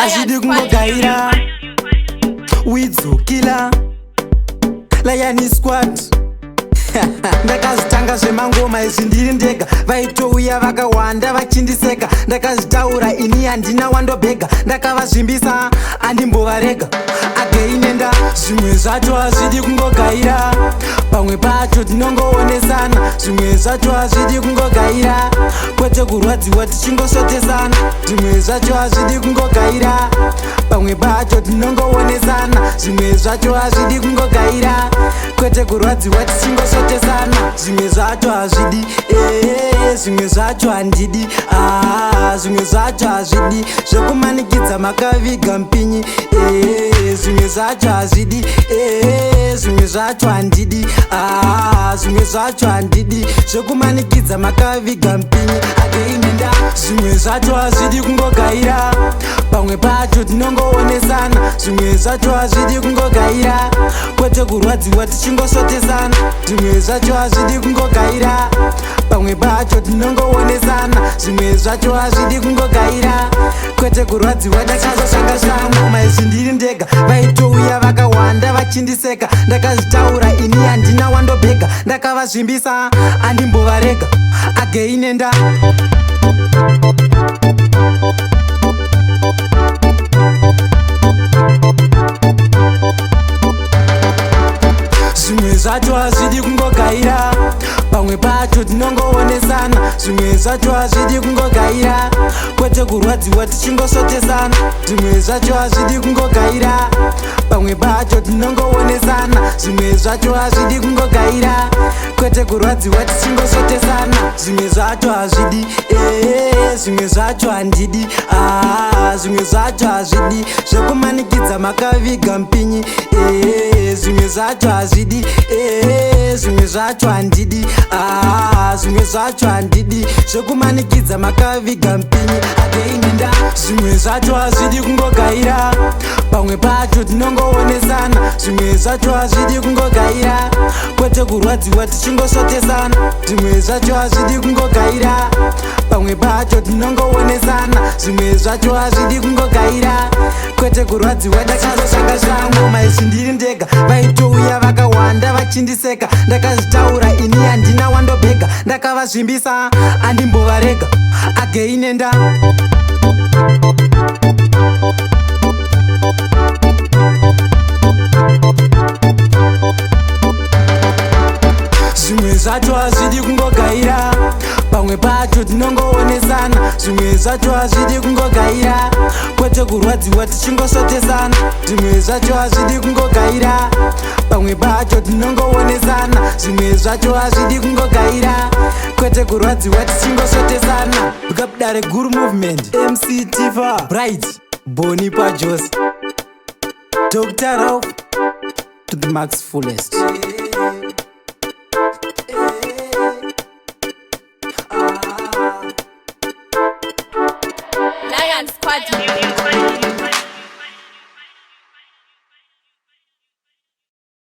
Hazvidi kungogaira Widzo killer Lion squad ndakazvitanga zvemangoma izvi ndiri ndega vaitouya vakawanda vachindiseka ndakazvitaura ini handina wandobhega ndakavazvimbisa handimbovarega ageinenda zvimwe zvacho hazvidi kungogaira pamwe pacho tinongoonesana zvimwe zvacho hazvidi kungogaira kwete kurwadziwa tichingosotesana zvimwe zvacho hazvidi kungogaira pamwe pacho tinongoonesana zvimwe zvacho hazvidi kungogaira kwete kurwadziwa tichingosotesana zvimwe zvacho hazvidi zvimwe zvacho handidi zvimwe zvacho hazvidi zvokumanikidza makaviga mpinyi zvimwe zvacho hazvidi zvimwe zvacho handidi zvimwe zvacho handidi zvokumanikidza makaviga mpinyi ageinenda zvimwe zvacho hazvidi kungogaira pamwe pacho tinongoonesana zvimwe zvacho hazvidi kungogaira kwete kurwadziwa tichingosotesana zvimwe zvacho hazvidi kungogaira pamwe pacho tinongoonesana zvimwe zvacho hazvidi kungogaira kwete kurwadziwa ndakazosanga zvangoma izvi ndiri ndega vaitouya vakawanda vachindiseka ndakazvitaura ini handina wandobhega ndakavazvimbisa handimbovarega ageinenda zvimwe zvacho hazvidi kungogaira pamwe pacho tinongoonesana zvimwe zvacho hazvidi kungogaira kwete kurwadziwa tichingosotesana zvimwe zvacho hazvidi kungogaira pamwe pacho tinongoonesana zvimwe zvacho hazvidi kungogaira kwete kurwadziwa tichingosotesana zvimwe zvacho hazvidi zvimwe zvacho handidi zvimwe zvacho hazvidi zvokumanikidza makaviga mpinyi zvimwe zvacho hazvidi zvimwe zvacho handidi zvimwe zvacho handidi zvokumanikidza makaviga mpinyi ageinenda zvimwe zvacho hazvidi kungogaira pamwe pacho tinongoonesana zvimwe zvacho hazvidi kungogaira kwete kurwadziwa tichingosotesana zvimwe zvacho hazvidi kungogaira pamwe pacho tinongoonesana zvimwe zvacho hazvidi kungogaira kwete kurwadziwa ndakazosanga zvangoma izvi ndiri ndega vaitouya vakawanda vachindiseka ndakazvitaura ini handina wandobhega ndakavazvimbisa handimbovarega ageinenda zvimwe zvacho hazvidi kungogaira pamwe pacho tinongoonesana zvimwe zvacho hazvidi kungogaira kwete kurwadziwa tichingosotesana zvimwe zvacho hazvidi kungogaira pamwe pacho tinongoonesana zvimwe zvacho hazvidi kungogaira kwete kurwadziwa tichingosotesana ukabudare guru movement MC Tifa Bright Boni Pajos Dr. Ralph to the max fullest Lion Squad.